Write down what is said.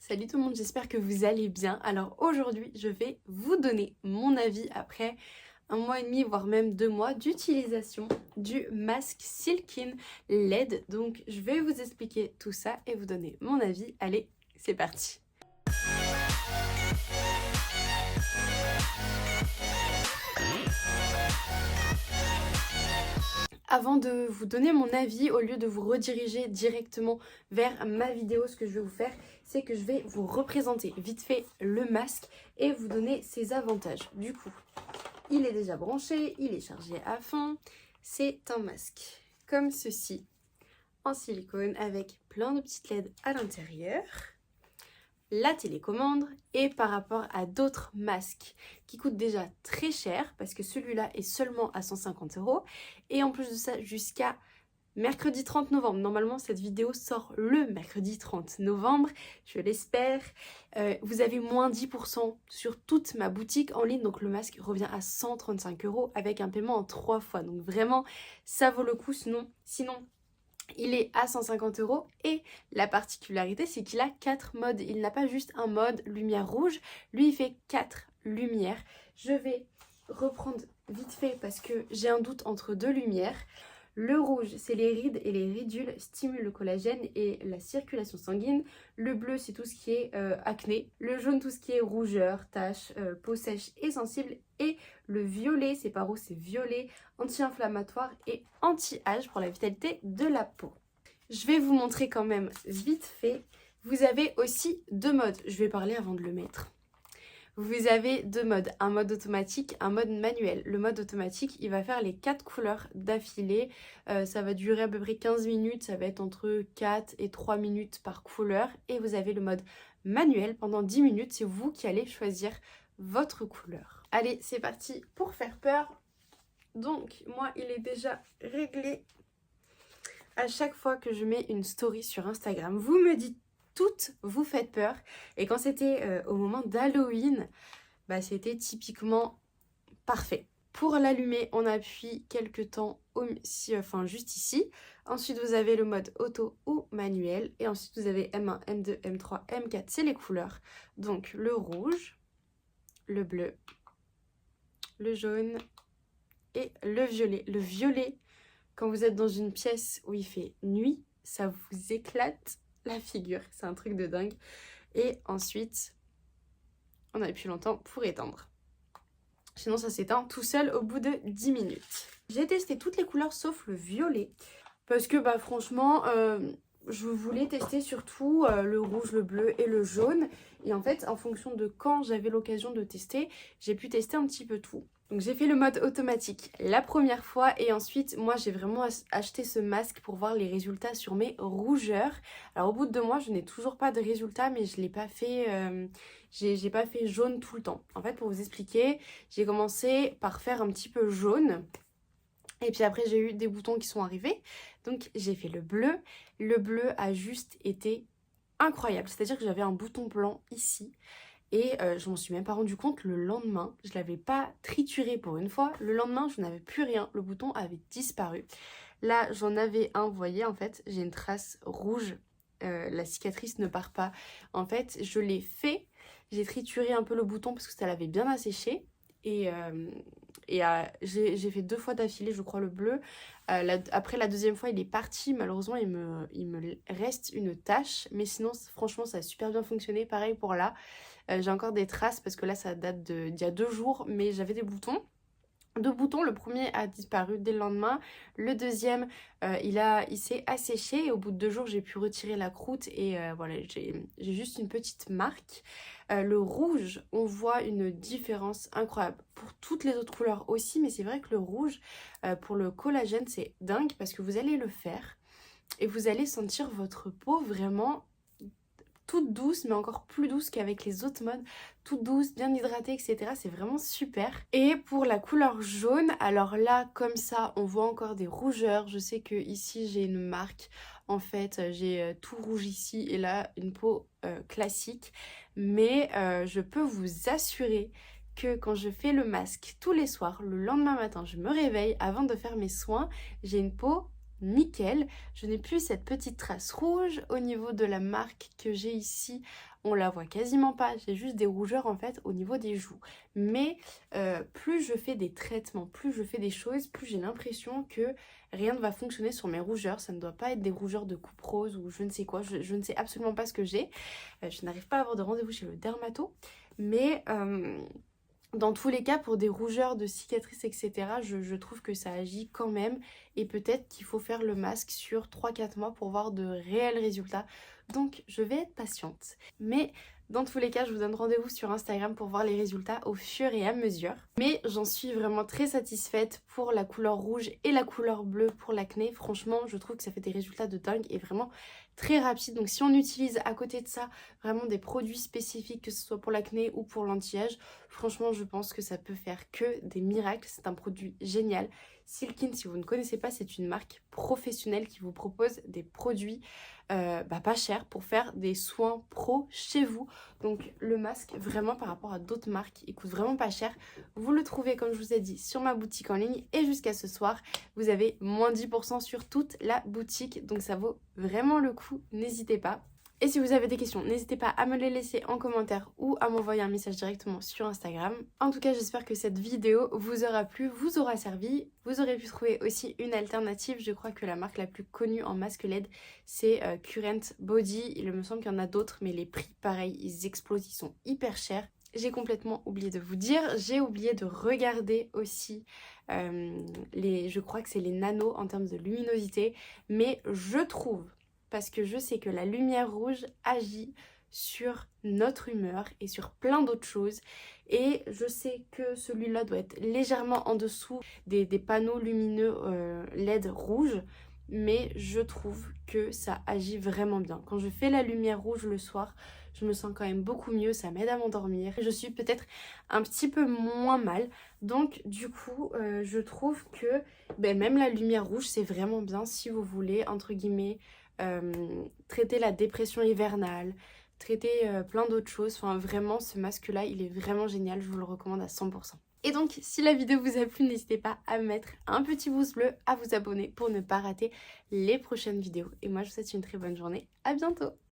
Salut tout le monde, j'espère que vous allez bien. Alors aujourd'hui, je vais vous donner mon avis après 1 mois et demi, voire même 2 mois d'utilisation du masque Silkin LED. Donc je vais vous expliquer tout ça et vous donner mon avis. Allez, c'est parti. Avant de vous donner mon avis, au lieu de vous rediriger directement vers ma vidéo, ce que je vais vous faire, c'est que je vais vous représenter vite fait le masque et vous donner ses avantages. Du coup, il est déjà branché, il est chargé à fond. C'est un masque comme ceci, en silicone avec plein de petites LED à l'intérieur. La télécommande, et par rapport à d'autres masques qui coûtent déjà très cher parce que celui-là est seulement à 150 € et en plus de ça jusqu'à mercredi 30 novembre. Normalement cette vidéo sort le mercredi 30 novembre, je l'espère. Vous avez moins 10% sur toute ma boutique en ligne, donc le masque revient à 135 € avec un paiement en 3 fois. Donc vraiment ça vaut le coup, sinon il est à 150 € et la particularité c'est qu'il a 4 modes. Il n'a pas juste un mode lumière rouge, lui il fait 4 lumières. Je vais reprendre vite fait parce que j'ai un doute entre deux lumières. Le rouge, c'est les rides et les ridules stimulent le collagène et la circulation sanguine. Le bleu, c'est tout ce qui est acné. Le jaune, tout ce qui est rougeur, taches, peau sèche et sensible. Et le violet, c'est pas rouge, c'est violet, anti-inflammatoire et anti-âge pour la vitalité de la peau. Je vais vous montrer quand même vite fait. Vous avez aussi deux modes. Je vais parler avant de le mettre. Vous avez deux modes, un mode automatique, un mode manuel. Le mode automatique, il va faire les 4 couleurs d'affilée. Ça va durer à peu près 15 minutes, ça va être entre 4 et 3 minutes par couleur. Et vous avez le mode manuel, pendant 10 minutes, c'est vous qui allez choisir votre couleur. Allez, c'est parti pour faire peur. Donc, moi, il est déjà réglé. À chaque fois que je mets une story sur Instagram, vous me dites toutes vous faites peur. Et quand c'était au moment d'Halloween, bah, c'était typiquement parfait. Pour l'allumer, on appuie quelques temps juste ici. Ensuite, vous avez le mode auto ou manuel. Et ensuite, vous avez M1, M2, M3, M4. C'est les couleurs. Donc, le rouge, le bleu, le jaune et le violet. Le violet, quand vous êtes dans une pièce où il fait nuit, ça vous éclate la figure, c'est un truc de dingue. Et ensuite, on appuie longtemps pour éteindre. Sinon, ça s'éteint tout seul au bout de 10 minutes. J'ai testé toutes les couleurs sauf le violet. Parce que, bah, franchement, je voulais tester surtout le rouge, le bleu et le jaune. Et en fait, en fonction de quand j'avais l'occasion de tester, j'ai pu tester un petit peu tout. Donc j'ai fait le mode automatique la première fois et ensuite moi j'ai vraiment acheté ce masque pour voir les résultats sur mes rougeurs. Alors au bout de 2 mois je n'ai toujours pas de résultats mais je l'ai pas fait, j'ai pas fait jaune tout le temps. En fait pour vous expliquer, j'ai commencé par faire un petit peu jaune. Et puis après j'ai eu des boutons qui sont arrivés. Donc j'ai fait le bleu. Le bleu a juste été incroyable. C'est-à-dire que j'avais un bouton blanc ici. Et je m'en suis même pas rendu compte le lendemain. Je l'avais pas trituré pour une fois. Le lendemain, je n'avais plus rien. Le bouton avait disparu. Là, j'en avais un. Vous voyez, en fait, j'ai une trace rouge. La cicatrice ne part pas. En fait, je l'ai fait. J'ai trituré un peu le bouton parce que ça l'avait bien asséché. Et j'ai fait 2 fois d'affilée, je crois, le bleu. Après la deuxième fois, il est parti. Malheureusement, il me reste une tache. Mais sinon, franchement, ça a super bien fonctionné. Pareil pour là. J'ai encore des traces parce que là, ça date d'il y a 2 jours. Mais j'avais des boutons. 2 boutons, le premier a disparu dès le lendemain, le deuxième il s'est asséché et au bout de 2 jours j'ai pu retirer la croûte et voilà, j'ai juste une petite marque. Le rouge, on voit une différence incroyable pour toutes les autres couleurs aussi, mais c'est vrai que le rouge pour le collagène c'est dingue parce que vous allez le faire et vous allez sentir votre peau vraiment toute douce, mais encore plus douce qu'avec les autres modes, toute douce, bien hydratée, etc. C'est vraiment super. Et pour la couleur jaune, alors là, comme ça, on voit encore des rougeurs. Je sais que ici j'ai une marque. En fait, j'ai tout rouge ici et là, une peau classique. Mais je peux vous assurer que quand je fais le masque tous les soirs, le lendemain matin, je me réveille avant de faire mes soins, j'ai une peau nickel. Je n'ai plus cette petite trace rouge au niveau de la marque que j'ai ici on la voit quasiment pas, j'ai juste des rougeurs en fait au niveau des joues. Mais plus je fais des traitements, plus je fais des choses, plus j'ai l'impression que rien ne va fonctionner sur mes rougeurs. Ça ne doit pas être des rougeurs de coupe rose ou je ne sais quoi, je ne sais absolument pas ce que j'ai. Je n'arrive pas à avoir de rendez-vous chez le dermato, mais dans tous les cas, pour des rougeurs, de cicatrices, etc., je trouve que ça agit quand même. Et peut-être qu'il faut faire le masque sur 3-4 mois pour voir de réels résultats. Donc, je vais être patiente. Mais dans tous les cas, je vous donne rendez-vous sur Instagram pour voir les résultats au fur et à mesure. Mais j'en suis vraiment très satisfaite pour la couleur rouge et la couleur bleue pour l'acné. Franchement, je trouve que ça fait des résultats de dingue et vraiment très rapide. Donc si on utilise à côté de ça vraiment des produits spécifiques, que ce soit pour l'acné ou pour l'anti-âge, franchement je pense que ça peut faire que des miracles. C'est un produit génial. Silkin, si vous ne connaissez pas, c'est une marque professionnelle qui vous propose des produits pas chers pour faire des soins pro chez vous. Donc le masque, vraiment par rapport à d'autres marques, il coûte vraiment pas cher. Vous le trouvez, comme je vous ai dit, sur ma boutique en ligne et jusqu'à ce soir, vous avez moins 10% sur toute la boutique. Donc ça vaut vraiment le coup, n'hésitez pas. Et si vous avez des questions, n'hésitez pas à me les laisser en commentaire ou à m'envoyer un message directement sur Instagram. En tout cas, j'espère que cette vidéo vous aura plu, vous aura servi. Vous aurez pu trouver aussi une alternative. Je crois que la marque la plus connue en masque LED, c'est Current Body. Il me semble qu'il y en a d'autres, mais les prix, pareil, ils explosent, ils sont hyper chers. J'ai complètement oublié de vous dire, j'ai oublié de regarder aussi je crois que c'est les nanos en termes de luminosité, mais je trouve, parce que je sais que la lumière rouge agit sur notre humeur et sur plein d'autres choses, et je sais que celui-là doit être légèrement en dessous des panneaux lumineux LED rouge, mais je trouve que ça agit vraiment bien. Quand je fais la lumière rouge le soir, je me sens quand même beaucoup mieux, ça m'aide à m'endormir. Je suis peut-être un petit peu moins mal, donc du coup je trouve que même la lumière rouge c'est vraiment bien si vous voulez, entre guillemets, traiter la dépression hivernale, traiter plein d'autres choses. Enfin vraiment, ce masque là il est vraiment génial, je vous le recommande à 100%. Et donc si la vidéo vous a plu, n'hésitez pas à mettre un petit pouce bleu, à vous abonner pour ne pas rater les prochaines vidéos. Et moi je vous souhaite une très bonne journée, à bientôt.